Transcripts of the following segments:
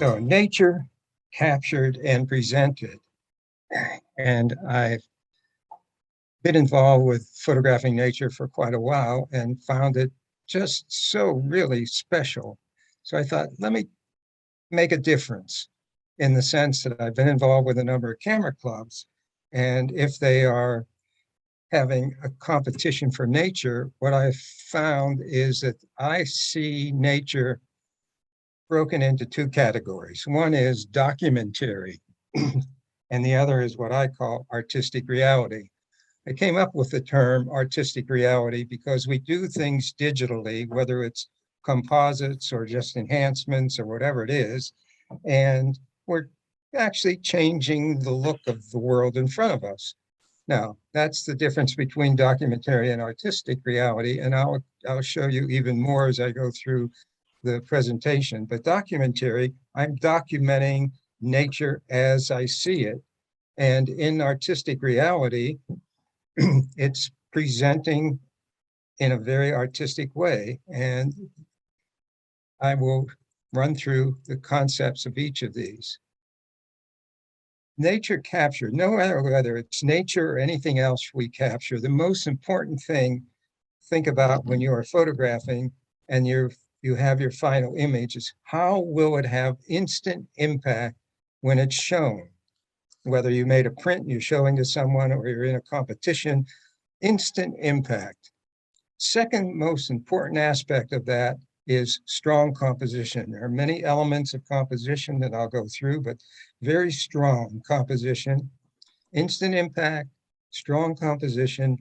So nature captured and presented. And I've been involved with photographing nature for quite a while and found it just so really special. So I thought, let me make a difference in the sense that I've been involved with a number of camera clubs. And if they are having a competition for nature, what I've found is that I see nature broken into two categories. One is documentary, and the other is what I call artistic reality. I came up with the term artistic reality because we do things digitally, whether it's composites or just enhancements or whatever it is, and we're actually changing the look of the world in front of us. Now, that's the difference between documentary and artistic reality, and I'll show you even more as I go through the presentation. But documentary, I'm documenting nature as I see it. And in artistic reality, it's presenting in a very artistic way. And I will run through the concepts of each of these. Nature capture, no matter whether it's nature or anything else we capture, the most important thing, think about when you are photographing and you have your final image is how will it have instant impact when it's shown? Whether you made a print, you're showing to someone, or you're in a competition, instant impact. Second most important aspect of that is strong composition. There are many elements of composition that I'll go through, but very strong composition, instant impact, strong composition,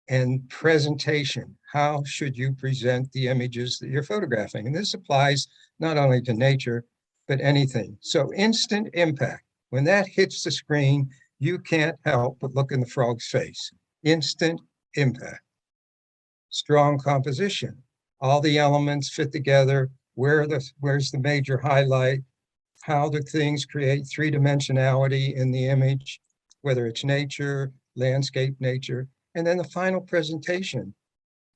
and presentation. How should you present the images that you're photographing? And this applies not only to nature, but anything. So instant impact. When that hits the screen, you can't help but look in the frog's face. Instant impact. Strong composition. All the elements fit together. Where's the major highlight? How do things create three-dimensionality in the image, whether it's nature, landscape, nature, and then the final presentation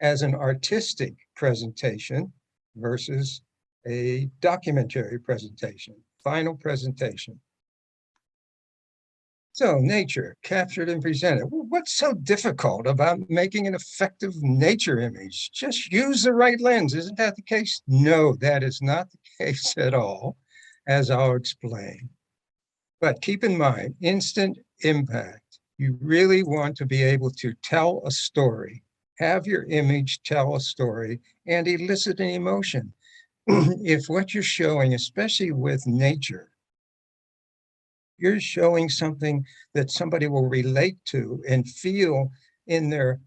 as an artistic presentation versus a documentary presentation, final presentation. So nature, captured and presented. Well, what's so difficult about making an effective nature image? Just use the right lens. Isn't that the case? No, that is not the case at all, as I'll explain. But keep in mind, instant impact. You really want to be able to tell a story, have your image tell a story, and elicit an emotion. If what you're showing, especially with nature, you're showing something that somebody will relate to and feel in their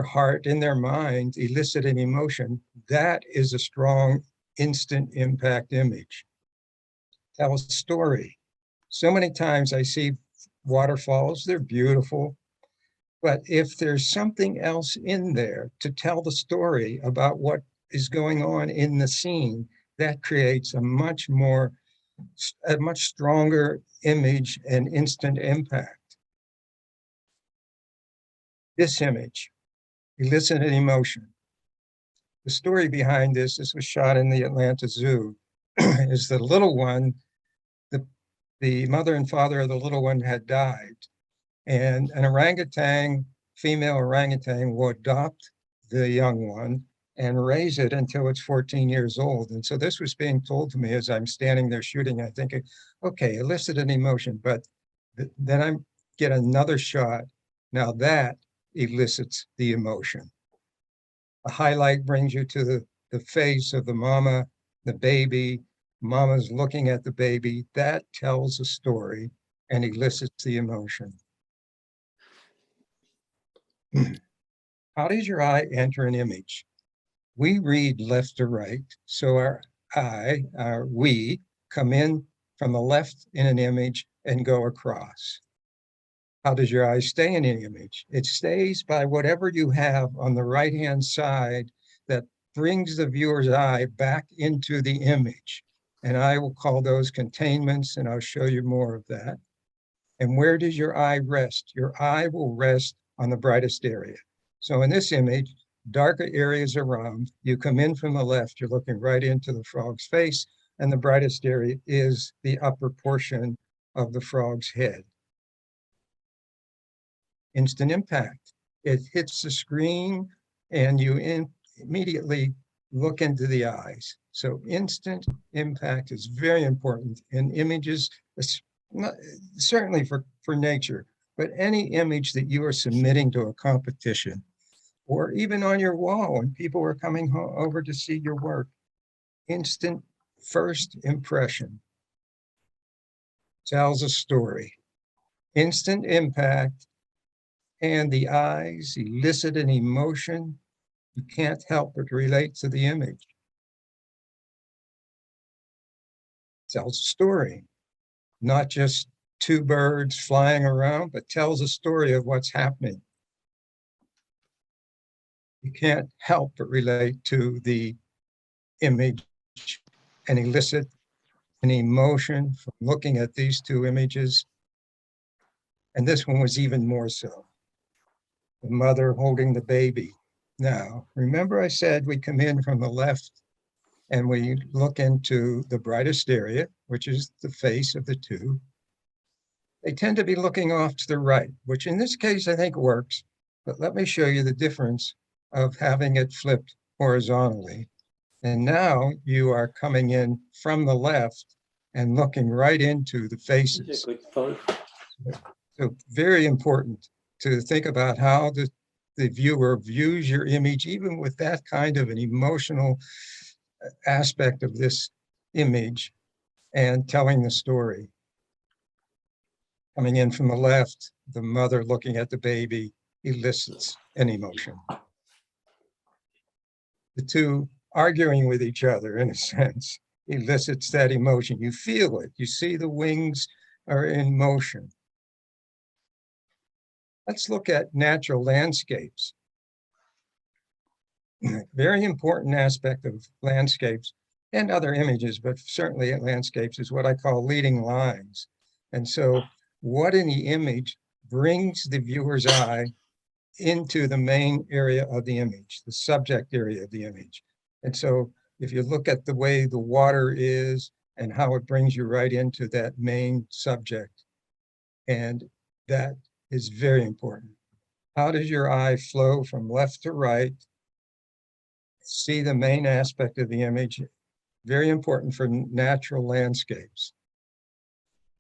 heart, in their mind, elicit an emotion, that is a strong instant impact image. Tell a story. So many times I see waterfalls, they're beautiful, but if there's something else in there to tell the story about what is going on in the scene, that creates a much stronger image and instant impact. This image elicited emotion. The story behind this was shot in the Atlanta Zoo, is the little one, the mother and father of the little one had died, and an orangutan, female orangutan, will adopt the young one and raise it until it's 14 years old. And so this was being told to me as I'm standing there shooting. I think, okay, elicit an emotion, but then I get another shot. Now that elicits the emotion. A highlight brings you to the face of the mama, the baby. Mama's looking at the baby. That tells a story and elicits the emotion. How does your eye enter an image? We read left to right, so we come in from the left in an image and go across. How does your eye stay in an image? It stays by whatever you have on the right-hand side that brings the viewer's eye back into the image. And I will call those containments, and I'll show you more of that. And where does your eye rest? Your eye will rest on the brightest area. So in this image, darker areas around, you come in from the left, you're looking right into the frog's face. and the brightest area is the upper portion of the frog's head. Instant impact. It hits the screen and you immediately look into the eyes. So instant impact is very important in images, certainly for nature, but any image that you are submitting to a competition, or even on your wall when people are coming over to see your work. Instant first impression tells a story. Instant impact and the eyes elicit an emotion. You can't help but relate to the image. Tells a story, not just two birds flying around, but tells a story of what's happening. You can't help but relate to the image and elicit an emotion from looking at these two images. And this one was even more so. The mother holding the baby. Now, remember I said we come in from the left and we look into the brightest area, which is the face of the two. They tend to be looking off to the right, which in this case I think works, but let me show you the difference of having it flipped horizontally. And now you are coming in from the left and looking right into the faces. So very important to think about how the viewer views your image, even with that kind of an emotional aspect of this image and telling the story. Coming in from the left, the mother looking at the baby elicits an emotion. The two arguing with each other, in a sense, elicits that emotion. You feel it. You see the wings are in motion. Let's look at natural landscapes. Very important aspect of landscapes and other images, but certainly landscapes is what I call leading lines. And so what in the image brings the viewer's eye into the main area of the image, the subject area of the image. And so if you look at the way the water is and how it brings you right into that main subject, and that is very important. How does your eye flow from left to right? See the main aspect of the image, very important for natural landscapes.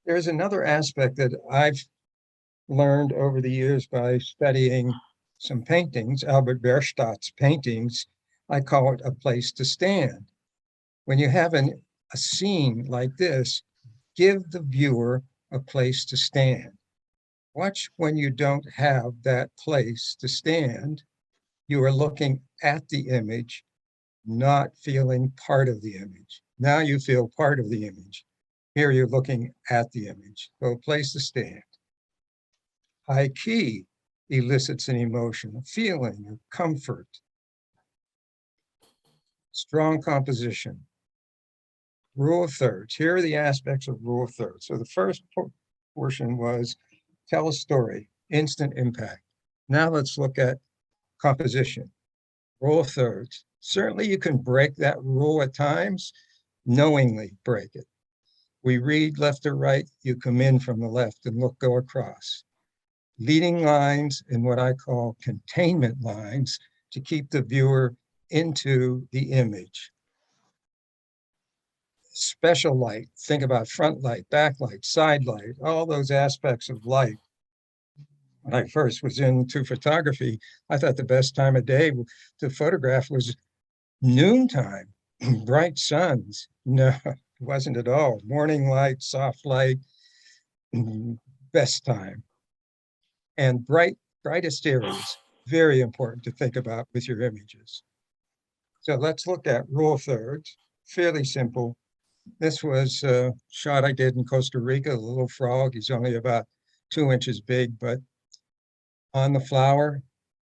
There's another aspect that I've learned over the years by studying some paintings, Albert Bierstadt's paintings. I call it a place to stand. When you have a scene like this, give the viewer a place to stand. Watch when you don't have that place to stand. You are looking at the image, not feeling part of the image. Now you feel part of the image. Here you're looking at the image. So a place to stand. High key elicits an emotion, a feeling of comfort. Strong composition. Rule of thirds. Here are the aspects of rule of thirds. So the first portion was tell a story, instant impact. Now let's look at composition. Rule of thirds. Certainly you can break that rule at times, knowingly break it. We read left or right, you come in from the left and go across. Leading lines and what I call containment lines to keep the viewer into the image. Special light, think about front light, back light, side light, all those aspects of light. When I first was into photography, I thought the best time of day to photograph was noontime, bright suns. No, it wasn't at all. Morning light, soft light, best time. And brightest areas, very important to think about with your images. So let's look at rule of thirds, fairly simple. This was a shot I did in Costa Rica, a little frog. He's only about 2 inches big, but on the flower,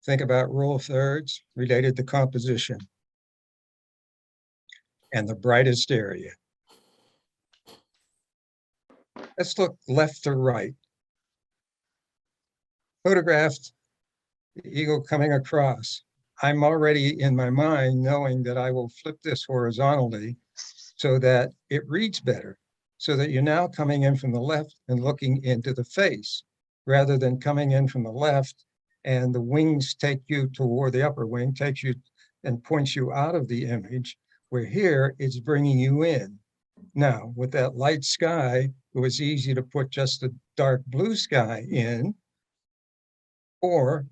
think about rule of thirds related to composition and the brightest area. Let's look left to right. Photographed the eagle coming across. I'm already in my mind knowing that I will flip this horizontally so that it reads better, so that you're now coming in from the left and looking into the face, rather than coming in from the left and the wings take you toward, the upper wing takes you and points you out of the image, where here it's bringing you in. Now, with that light sky, it was easy to put just a dark blue sky in, or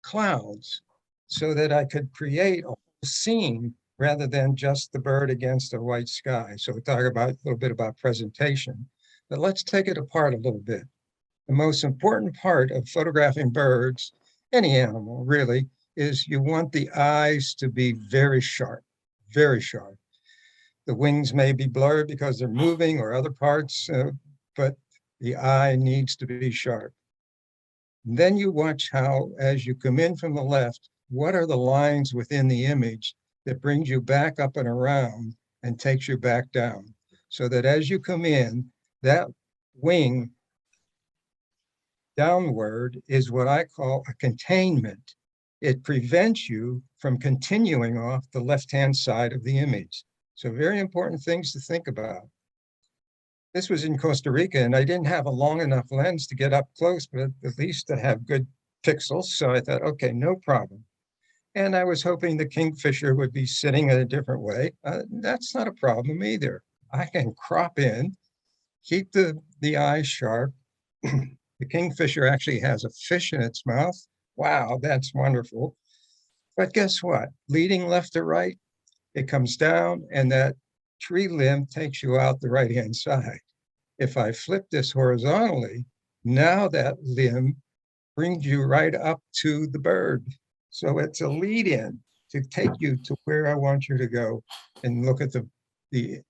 clouds, so that I could create a whole scene rather than just the bird against a white sky. So we talk about a little bit about presentation, but let's take it apart a little bit. The most important part of photographing birds, any animal really, is you want the eyes to be very sharp, very sharp. The wings may be blurred because they're moving or other parts, but the eye needs to be sharp. And then you watch how, as you come in from the left, what are the lines within the image that brings you back up and around and takes you back down. So that as you come in, that wing downward is what I call a containment. It prevents you from continuing off the left-hand side of the image. So very important things to think about. This was in Costa Rica, and I didn't have a long enough lens to get up close, but at least to have good pixels. So I thought, okay, no problem. And I was hoping the kingfisher would be sitting in a different way. That's not a problem either. I can crop in, keep the eyes sharp. The kingfisher actually has a fish in its mouth. Wow, that's wonderful. But guess what? Leading left to right, it comes down and that tree limb takes you out the right-hand side. If I flip this horizontally, now that limb brings you right up to the bird. So it's a lead in to take you to where I want you to go and look at the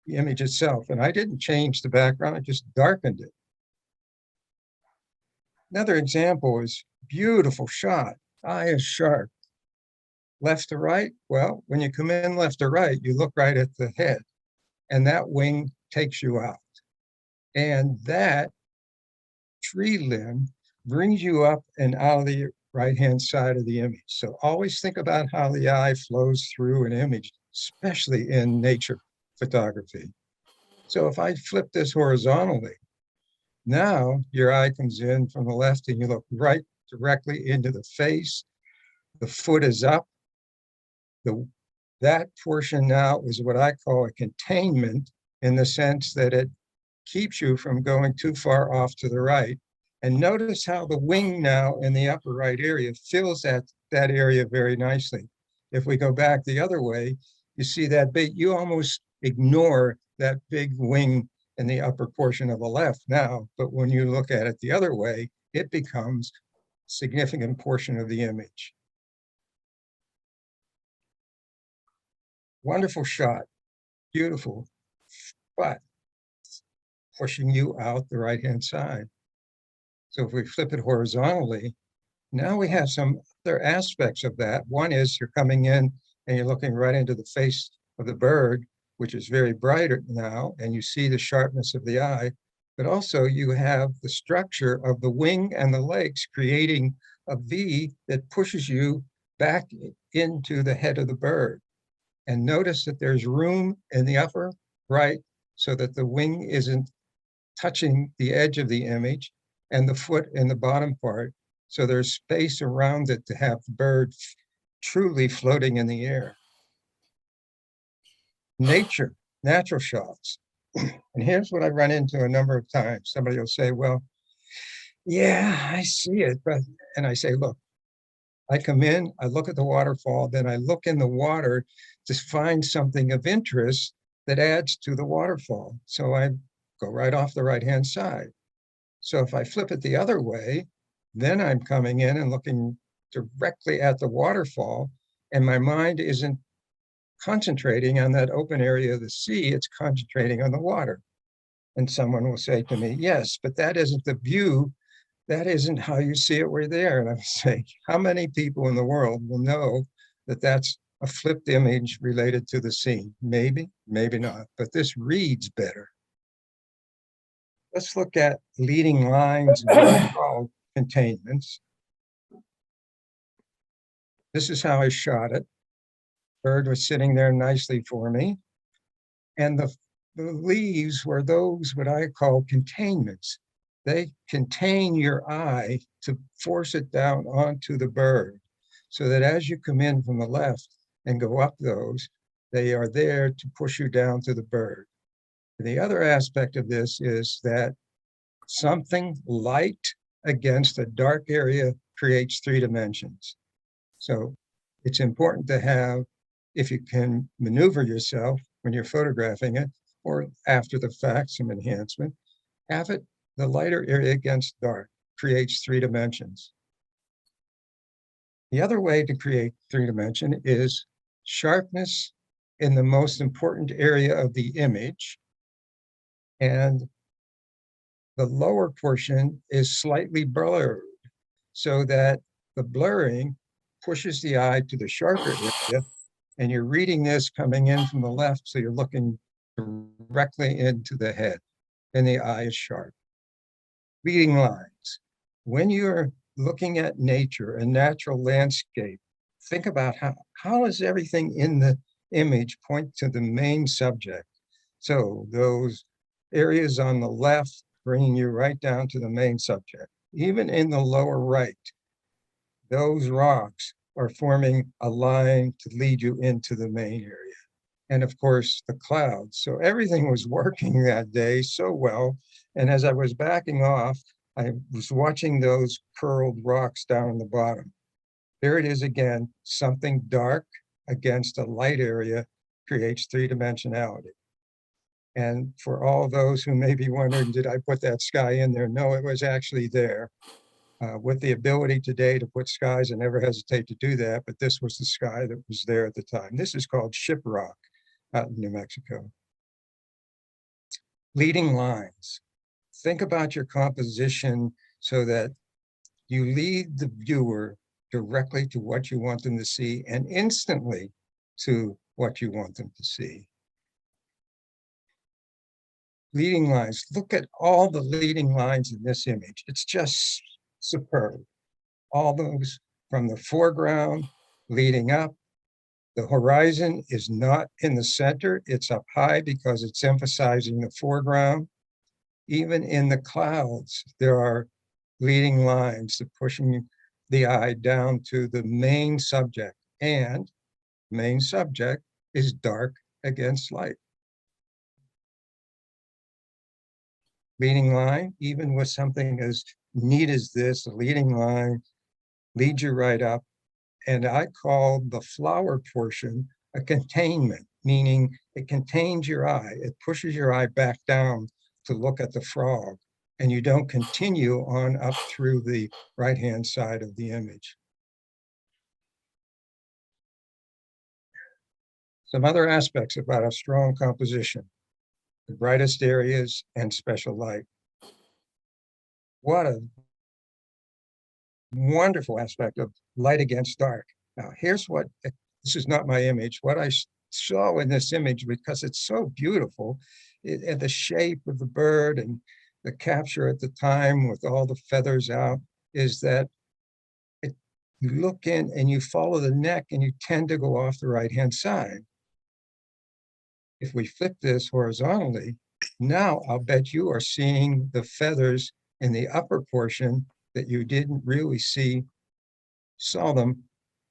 image itself. And I didn't change the background, I just darkened it. Another example is beautiful shot. Eye is sharp. Left to right, well, when you come in left to right, you look right at the head and that wing takes you out. And that tree limb brings you up and out of the right-hand side of the image. So always think about how the eye flows through an image, especially in nature photography. So if I flip this horizontally, now your eye comes in from the left and you look right directly into the face. The foot is up. That portion now is what I call a containment, in the sense that it keeps you from going too far off to the right. And notice how the wing now in the upper right area fills that area very nicely. If we go back the other way, you see that big, you almost ignore that big wing in the upper portion of the left now, but when you look at it the other way, it becomes a significant portion of the image. Wonderful shot, beautiful, but pushing you out the right-hand side. So if we flip it horizontally, now we have some other aspects of that. One is you're coming in and you're looking right into the face of the bird, which is very bright now, and you see the sharpness of the eye, but also you have the structure of the wing and the legs creating a V that pushes you back into the head of the bird. And notice that there's room in the upper right so that the wing isn't touching the edge of the image, and the foot in the bottom part. So there's space around it to have the bird truly floating in the air. Nature, natural shots. And here's what I run into a number of times. Somebody will say, well, yeah, I see it. And I say, look, I come in, I look at the waterfall, then I look in the water to find something of interest that adds to the waterfall. So I go right off the right-hand side. So if I flip it the other way, then I'm coming in and looking directly at the waterfall, and my mind isn't concentrating on that open area of the sea, it's concentrating on the water. And someone will say to me, yes, but that isn't the view. That isn't how you see it, we're there. And I say, how many people in the world will know that that's a flipped image related to the scene? Maybe, maybe not, but this reads better. Let's look at leading lines and what I call containments. This is how I shot it. Bird was sitting there nicely for me. And the leaves were those what I call containments. They contain your eye to force it down onto the bird, so that as you come in from the left and go up those, they are there to push you down to the bird. The other aspect of this is that something light against a dark area creates 3 dimensions. So it's important to have, if you can maneuver yourself when you're photographing it, or after the fact, some enhancement, have it, the lighter area against dark creates 3 dimensions. The other way to create 3 dimension is sharpness in the most important area of the image, and the lower portion is slightly blurred so that the blurring pushes the eye to the sharper area, and you're reading this coming in from the left, so you're looking directly into the head, and the eye is sharp. Leading lines. When you're looking at nature, a natural landscape, think about how does everything in the image point to the main subject? So those areas on the left bringing you right down to the main subject. Even in the lower right, those rocks are forming a line to lead you into the main area. And of course, the clouds. So everything was working that day so well. And as I was backing off, I was watching those curled rocks down in the bottom. There it is again, something dark against a light area creates 3 dimensionality. And for all those who may be wondering, did I put that sky in there? No, it was actually there. With the ability today to put skies, I never hesitate to do that, but this was the sky that was there at the time. This is called Shiprock out in New Mexico. Leading lines. Think about your composition so that you lead the viewer directly to what you want them to see and instantly to what you want them to see. Leading lines. Look at all the leading lines in this image. It's just superb. All those from the foreground leading up. The horizon is not in the center. It's up high because it's emphasizing the foreground. Even in the clouds, there are leading lines that pushing the eye down to the main subject. And main subject is dark against light. Leading line, even with something as neat as this, a leading line leads you right up. And I call the flower portion a containment, meaning it contains your eye. It pushes your eye back down to look at the frog, and you don't continue on up through the right-hand side of the image. Some other aspects about a strong composition: the brightest areas and special light. What a wonderful aspect of light against dark. Now, here's what, this is not my image, what I saw in this image, because it's so beautiful, and the shape of the bird and the capture at the time with all the feathers out, is that you look in and you follow the neck and you tend to go off the right-hand side. If we flip this horizontally, now I'll bet you are seeing the feathers in the upper portion that you didn't really saw them,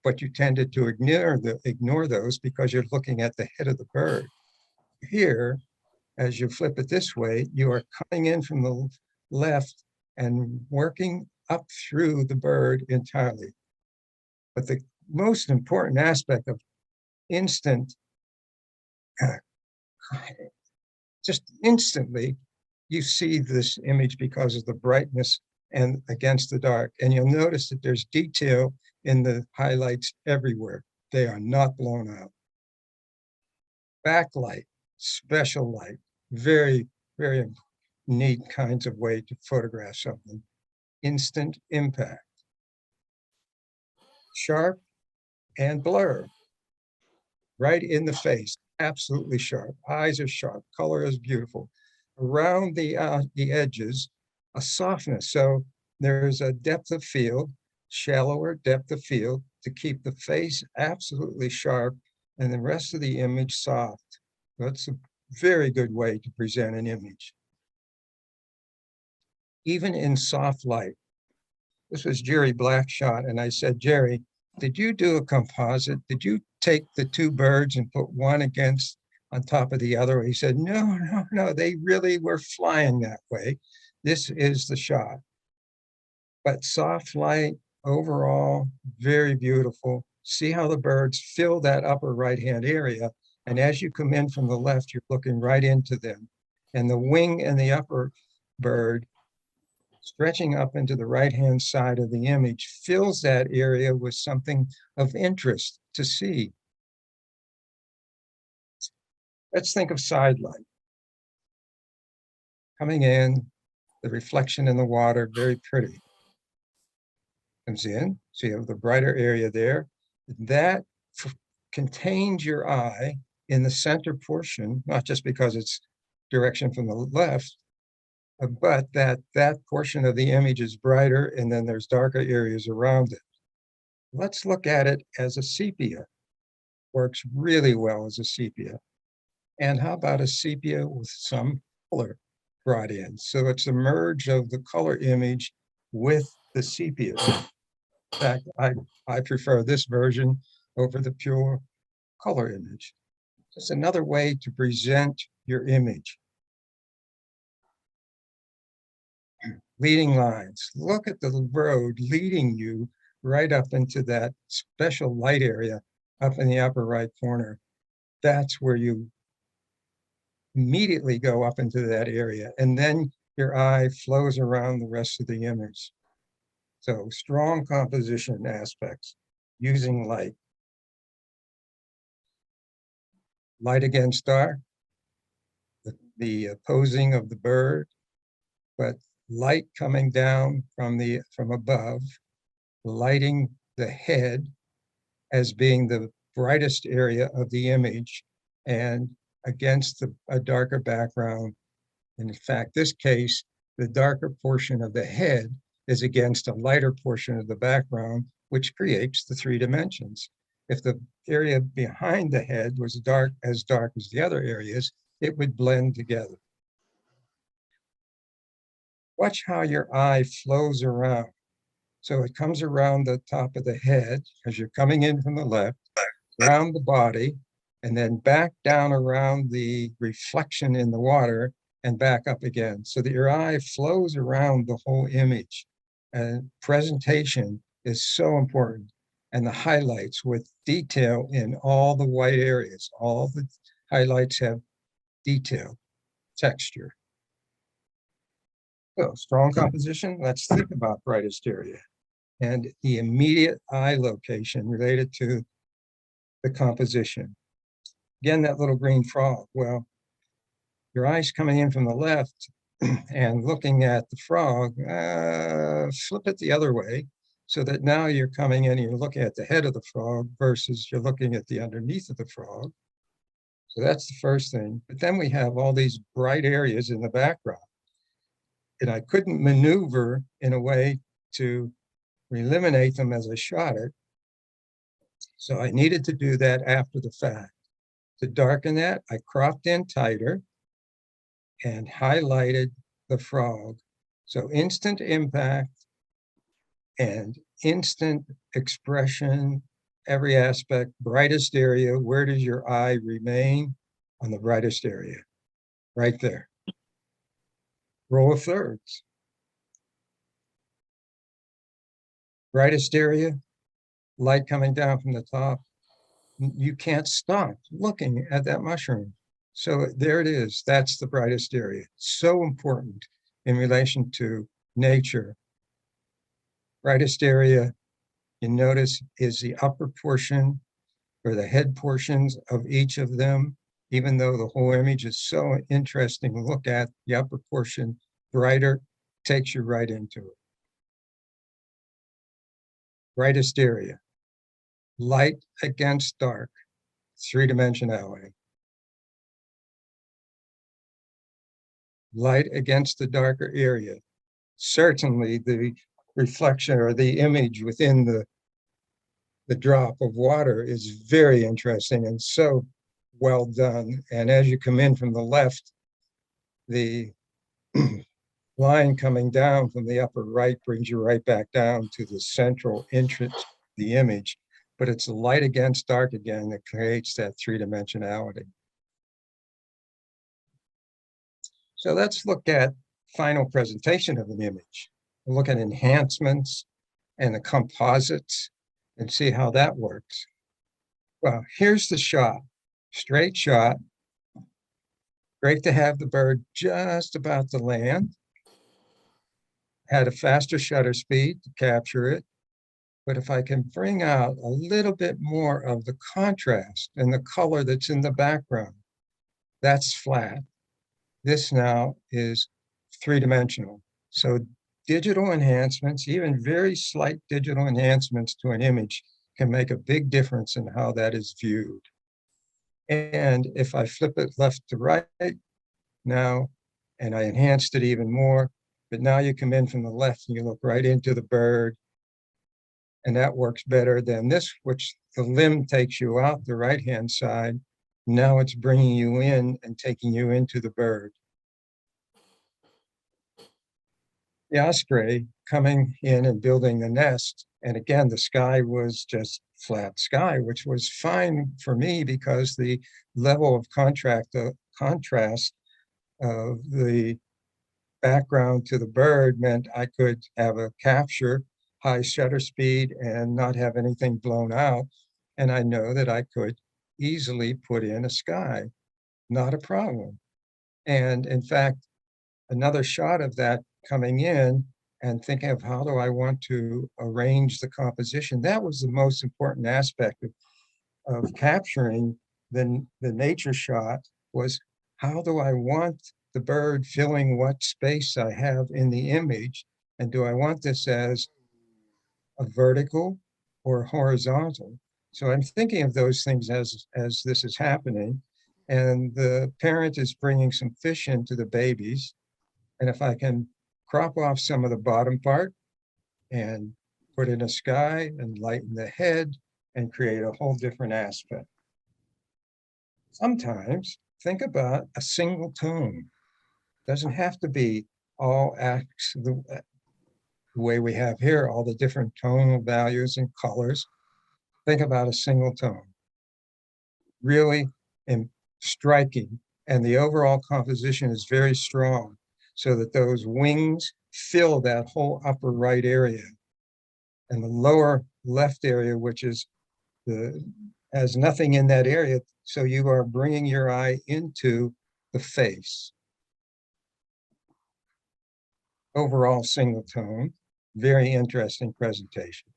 but you tended to ignore those because you're looking at the head of the bird. Here, as you flip it this way, you are coming in from the left and working up through the bird entirely. But the most important aspect of instant, just instantly, you see this image because of the brightness and against the dark. And you'll notice that there's detail in the highlights everywhere. They are not blown out. Backlight, special light, very, very neat kinds of way to photograph something. Instant impact. Sharp and blur. Right in the face, absolutely sharp. Eyes are sharp, color is beautiful. Around the edges, a softness. So there's a depth of field, shallower depth of field to keep the face absolutely sharp and the rest of the image soft. That's very good way to present an image. Even in soft light. This was Jerry Blackshot, and I said, Jerry, did you do a composite? Did you take the two birds and put one against on top of the other? He said, no, they really were flying that way. This is the shot. But soft light, overall, very beautiful. See how the birds fill that upper right-hand area. And as you come in from the left, you're looking right into them. And the wing and the upper bird stretching up into the right-hand side of the image fills that area with something of interest to see. Let's think of side light. Coming in, the reflection in the water, very pretty. Comes in, so you have the brighter area there. That contains your eye in the center portion, not just because it's direction from the left, but that portion of the image is brighter and then there's darker areas around it. Let's look at it as a sepia. Works really well as a sepia. And how about a sepia with some color brought in? So it's a merge of the color image with the sepia. In fact, I prefer this version over the pure color image. It's another way to present your image. Leading lines. Look at the road leading you right up into that special light area up in the upper right corner. That's where you immediately go up into that area, and then your eye flows around the rest of the image. So strong composition aspects using light. Light against dark, the posing of the bird, but light coming down from above, lighting the head as being the brightest area of the image and against a darker background. And in fact, this case, the darker portion of the head is against a lighter portion of the background, which creates the 3 dimensions. If the area behind the head was as dark as the other areas, it would blend together. Watch how your eye flows around. So it comes around the top of the head as you're coming in from the left, around the body, and then back down around the reflection in the water and back up again. So that your eye flows around the whole image. And presentation is so important. And the highlights with detail in all the white areas. All the highlights have detail, texture. So strong composition, let's think about brightest area and the immediate eye location related to the composition. Again, that little green frog. Well, your eye's coming in from the left and looking at the frog, flip it the other way so that now you're coming in and you're looking at the head of the frog versus you're looking at the underneath of the frog. So that's the first thing. But then we have all these bright areas in the background. And I couldn't maneuver in a way to eliminate them as I shot it. So I needed to do that after the fact. To darken that, I cropped in tighter and highlighted the frog. So instant impact and instant expression, every aspect, brightest area. Where does your eye remain? On the brightest area, right there. Row of thirds. Brightest area, light coming down from the top. You can't stop looking at that mushroom. So there it is. That's the brightest area. So important in relation to nature. Brightest area, you notice, is the upper portion or the head portions of each of them. Even though the whole image is so interesting to look at, the upper portion brighter takes you right into it. Brightest area, light against dark, 3-dimensionality. Light against the darker area. Certainly the reflection or the image within the drop of water is very interesting and so well done. And as you come in from the left, the line coming down from the upper right brings you right back down to the central entrance of the image, but it's light against dark again that creates that three-dimensionality. So let's look at final presentation of an image. We'll look at enhancements and the composites and see how that works. Well, here's the shot, straight shot. Great to have the bird just about to land. Had a faster shutter speed to capture it. But if I can bring out a little bit more of the contrast and the color that's in the background, that's flat. This now is three-dimensional. So digital enhancements, even very slight digital enhancements to an image, can make a big difference in how that is viewed. And if I flip it left to right now, and I enhanced it even more, but now you come in from the left and you look right into the bird, and that works better than this, which the limb takes you out the right-hand side. Now it's bringing you in and taking you into the bird. The osprey coming in and building the nest. And again, the sky was just flat sky, which was fine for me because the level of contrast of the background to the bird meant I could have a capture, high shutter speed, and not have anything blown out. And I know that I could easily put in a sky, not a problem. And in fact, another shot of that coming in and thinking of how do I want to arrange the composition, that was the most important aspect of capturing the nature shot, was how do I want the bird filling what space I have in the image, and do I want this as a vertical or horizontal? So I'm thinking of those things as this is happening, and the parent is bringing some fish into the babies, and if I can crop off some of the bottom part and put in a sky and lighten the head and create a whole different aspect. Sometimes think about a single tone. Doesn't have to be all acts the way we have here, all the different tonal values and colors. Think about a single tone. Really striking, and the overall composition is very strong, so that those wings fill that whole upper right area, and the lower left area, which is has nothing in that area, so you are bringing your eye into the face. Overall single tone, very interesting presentation.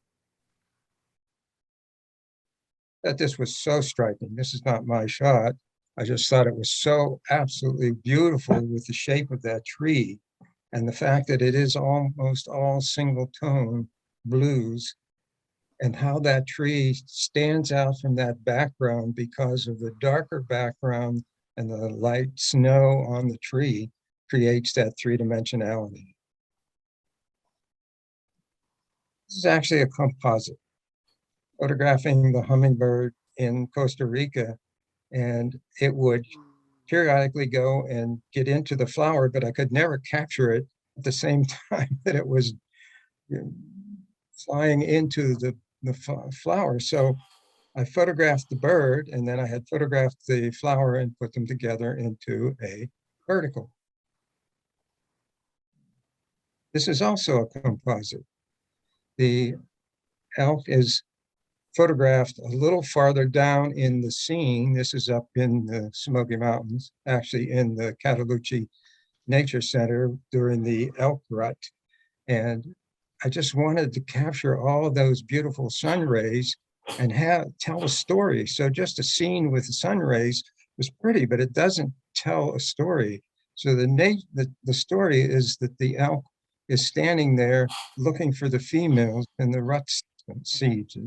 That this was so striking. This is not my shot. I just thought it was so absolutely beautiful with the shape of that tree and the fact that it is almost all single tone blues, and how that tree stands out from that background because of the darker background and the light snow on the tree creates that three-dimensionality. This is actually a composite, photographing the hummingbird in Costa Rica, and it would periodically go and get into the flower, but I could never capture it at the same time that it was flying into the flower. So I photographed the bird, and then I had photographed the flower and put them together into a vertical. This is also a composite. The elk is photographed a little farther down in the scene. This is up in the Smoky Mountains, actually in the Cataloochee Nature Center during the elk rut. And I just wanted to capture all of those beautiful sun rays and tell a story. So just a scene with the sun rays was pretty, but it doesn't tell a story. So the story is that the elk is standing there looking for the females in the rut seeds.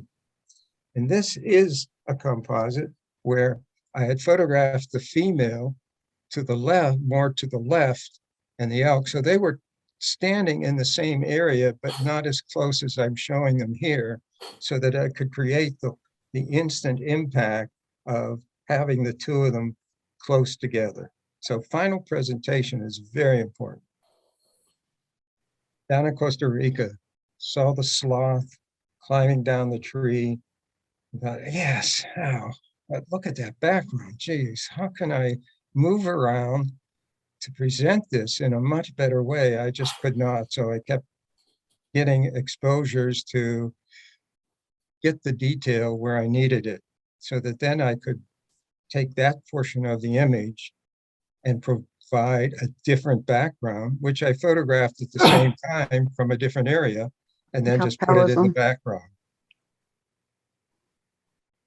And this is a composite where I had photographed the female to the left, more to the left, and the elk. So they were standing in the same area, but not as close as I'm showing them here, so that I could create the instant impact of having the two of them close together. So final presentation is very important. Down in Costa Rica, saw the sloth climbing down the tree. Thought, yes, oh, but look at that background. Geez, how can I move around to present this in a much better way? I just could not. So I kept getting exposures to get the detail where I needed it, so that then I could take that portion of the image and provide a different background, which I photographed at the same time from a different area, and then just put it in the background.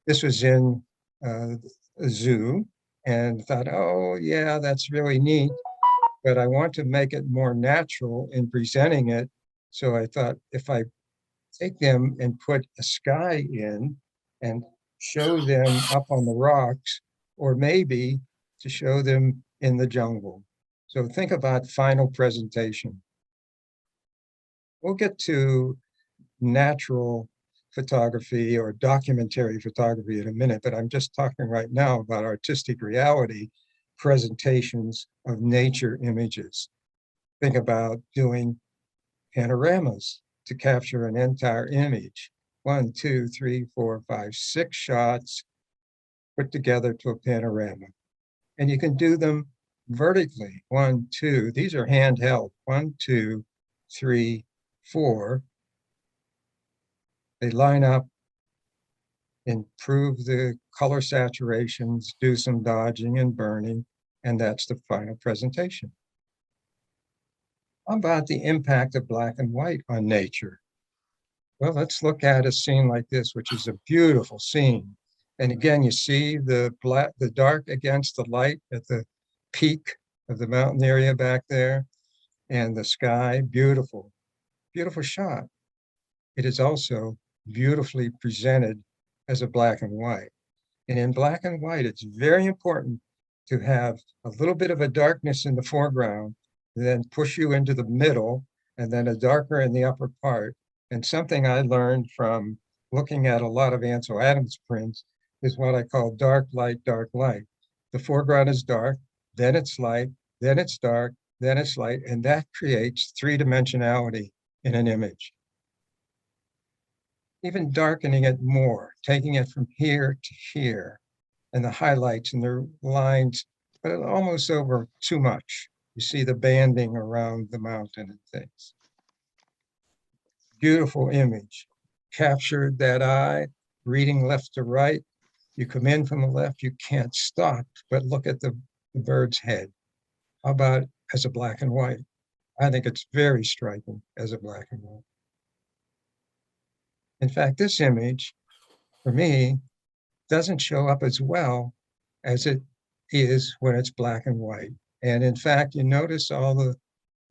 This was in a zoo, and thought, oh yeah, that's really neat, but I want to make it more natural in presenting it. So I thought, if I take them and put a sky in and show them up on the rocks, or maybe to show them in the jungle. So think about final presentation. We'll get to natural photography or documentary photography in a minute, but I'm just talking right now about artistic reality presentations of nature images. Think about doing panoramas to capture an entire image. 1, 2, 3, 4, 5, 6 shots put together to a panorama. And you can do them vertically. 1, 2, these are handheld. 1, 2, 3, 4. They line up, improve the color saturations, do some dodging and burning, and that's the final presentation. How about the impact of black and white on nature? Well, let's look at a scene like this, which is a beautiful scene. And again, you see the dark against the light at the peak of the mountain area back there, and the sky, beautiful, beautiful shot. It is also beautifully presented as a black and white. And in black and white, it's very important to have a little bit of a darkness in the foreground, then push you into the middle, and then a darker in the upper part. And something I learned from looking at a lot of Ansel Adams prints is what I call dark light, dark light. The foreground is dark, then it's light, then it's dark, then it's light, and that creates three-dimensionality in an image. Even darkening it more, taking it from here to here, and the highlights and the lines, but almost over too much. You see the banding around the mountain and things. Beautiful image, captured that eye, reading left to right. You come in from the left, you can't stop but look at the bird's head. How about as a black and white? I think it's very striking as a black and white. In fact, this image, for me, doesn't show up as well as it is when it's black and white. And in fact, you notice all the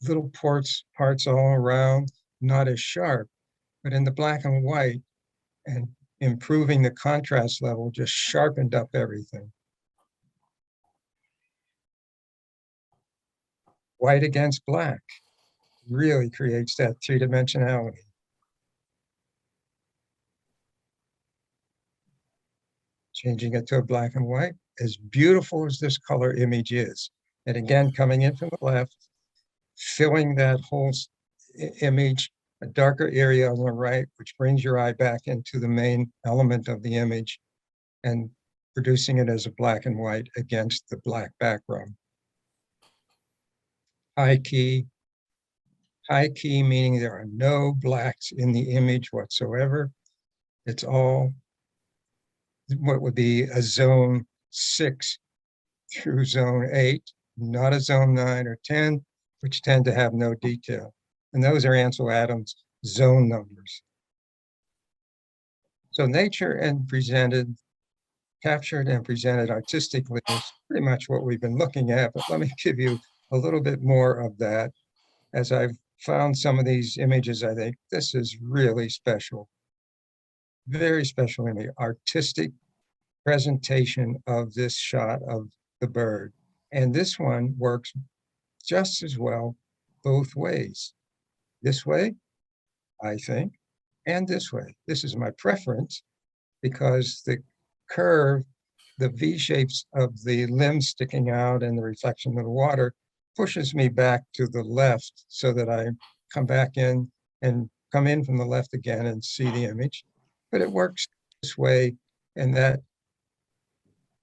little parts all around, not as sharp, but in the black and white, and improving the contrast level just sharpened up everything. White against black really creates that three-dimensionality. Changing it to a black and white, as beautiful as this color image is. And again, coming in from the left, filling that whole image, a darker area on the right, which brings your eye back into the main element of the image, and producing it as a black and white against the black background. High key meaning there are no blacks in the image whatsoever. It's all what would be a zone 6 through zone 8, not a zone 9 or 10, which tend to have no detail. And those are Ansel Adams' zone numbers. So nature and captured and presented artistically is pretty much what we've been looking at, but let me give you a little bit more of that. As I've found some of these images, I think this is really special. Very special in the artistic presentation of this shot of the bird. And this one works just as well both ways. This way, I think, and this way. This is my preference because the curve the V shapes of the limbs sticking out and the reflection of the water pushes me back to the left so that I come back in and come in from the left again and see the image. But it works this way, and that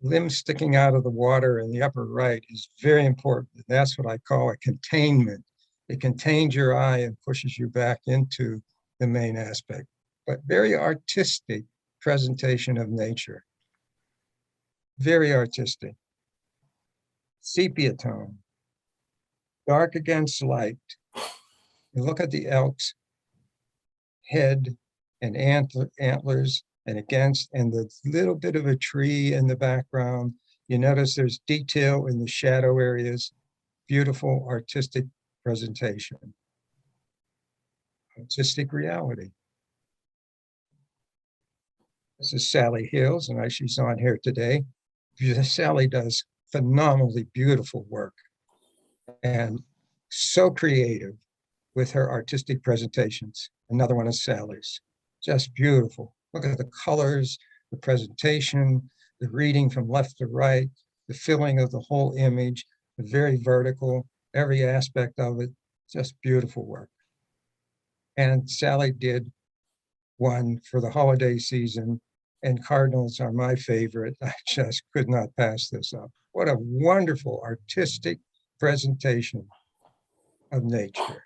limb sticking out of the water in the upper right is very important. That's what I call a containment. It contains your eye and pushes you back into the main aspect, but very artistic presentation of nature. Very artistic. Sepia tone, dark against light. You look at the elk's head and antlers and against, and the little bit of a tree in the background. You notice there's detail in the shadow areas. Beautiful artistic presentation. Artistic reality. This is Sally Hills, and she's on here today. Sally does phenomenally beautiful work and so creative with her artistic presentations. Another one of Sally's, just beautiful. Look at the colors, the presentation, the reading from left to right, the filling of the whole image, very vertical, every aspect of it, just beautiful work. And Sally did one for the holiday season, and cardinals are my favorite. I just could not pass this up. What a wonderful artistic presentation of nature.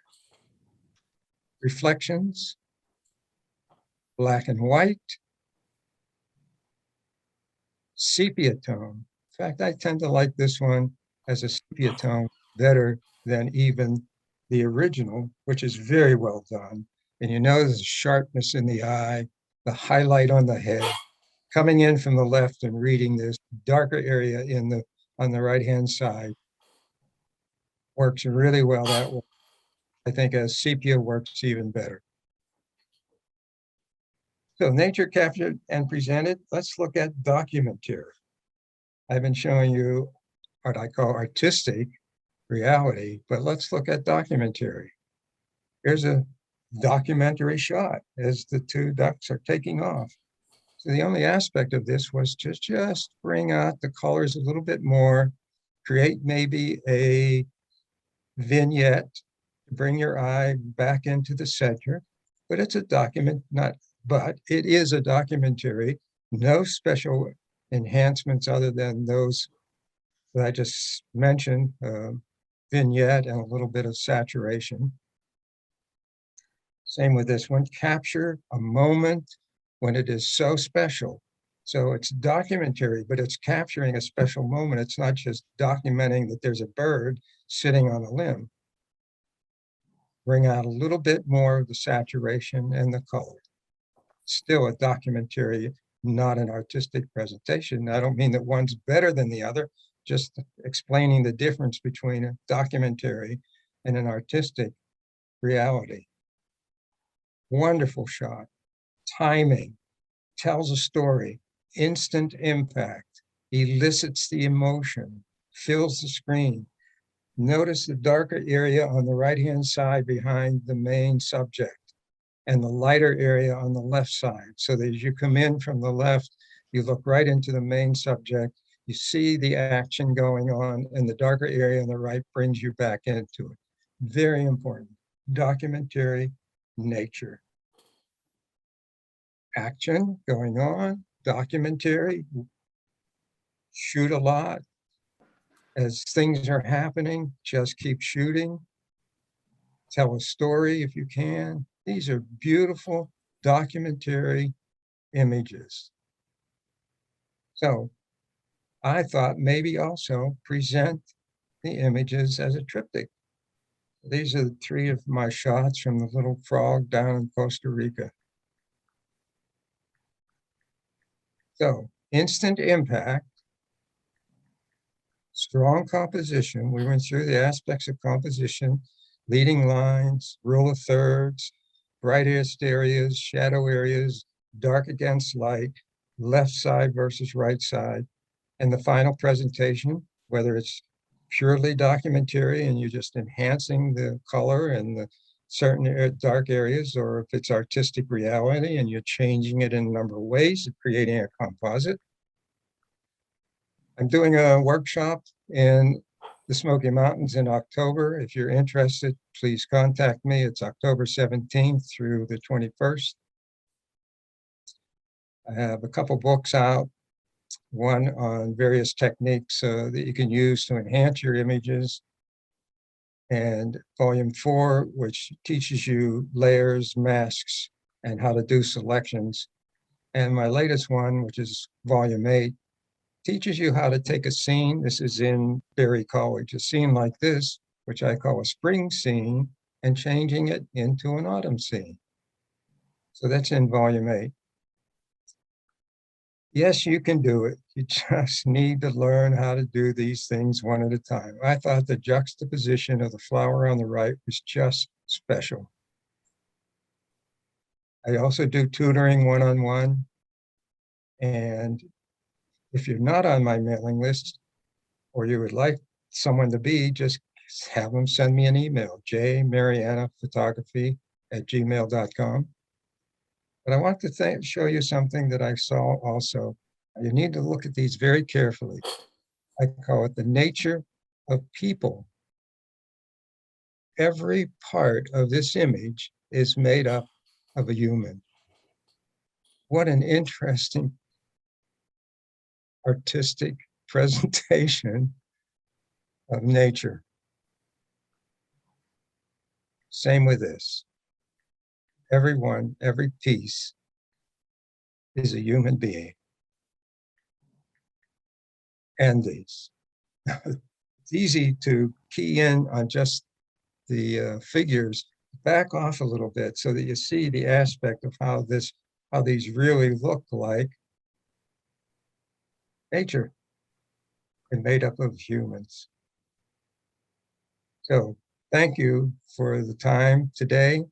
Reflections, black and white, sepia tone. In fact, I tend to like this one as a sepia tone better than even the original, which is very well done. And you know there's a sharpness in the eye, the highlight on the head, coming in from the left and reading this darker area on the right-hand side. Works really well that way. I think as sepia works even better. So nature captured and presented. Let's look at documentary. I've been showing you what I call artistic reality, but let's look at documentary. Here's a documentary shot as the two ducks are taking off. So the only aspect of this was to just bring out the colors a little bit more, create maybe a vignette, bring your eye back into the center, but it's a document, but it is a documentary, no special enhancements other than those that I just mentioned, vignette and a little bit of saturation. Same with this one, capture a moment when it is so special. So it's documentary, but it's capturing a special moment. It's not just documenting that there's a bird sitting on a limb. Bring out a little bit more of the saturation and the color. Still a documentary, not an artistic presentation. I don't mean that one's better than the other, just explaining the difference between a documentary and an artistic reality. Wonderful shot, timing, tells a story, instant impact, elicits the emotion, fills the screen. Notice the darker area on the right-hand side behind the main subject and the lighter area on the left side. So that as you come in from the left, you look right into the main subject, you see the action going on, and the darker area on the right brings you back into it. Very important. Documentary nature. Action going on, documentary, shoot a lot. As things are happening, just keep shooting. Tell a story if you can. These are beautiful documentary images. So I thought maybe also present the images as a triptych. These are the three of my shots from the little frog down in Costa Rica. So instant impact, strong composition. We went through the aspects of composition, leading lines, rule of thirds, brightest areas, shadow areas, dark against light, left side versus right side. And the final presentation, whether it's purely documentary and you're just enhancing the color and the certain dark areas, or if it's artistic reality and you're changing it in a number of ways, creating a composite. I'm doing a workshop in the Smoky Mountains in October. If you're interested, please contact me. It's October 17th through the 21st. I have a couple books out, one on various techniques that you can use to enhance your images, and volume 4, which teaches you layers, masks, and how to do selections. And my latest one, which is volume 8, teaches you how to take a scene. This is in Berry College, a scene like this, which I call a spring scene, and changing it into an autumn scene. So that's in volume 8. Yes, you can do it. You just need to learn how to do these things one at a time. I thought the juxtaposition of the flower on the right was just special. I also do tutoring one-on-one. And if you're not on my mailing list, or you would like someone to be, just have them send me an email, jmarianaphotography@gmail.com. But I want to show you something that I saw also. You need to look at these very carefully. I call it the nature of people. Every part of this image is made up of a human. What an interesting artistic presentation of nature. Same with this. Everyone, every piece is a human being. And these. It's easy to key in on just the figures, back off a little bit so that you see the aspect of how these really look like nature and made up of humans. So thank you for the time today.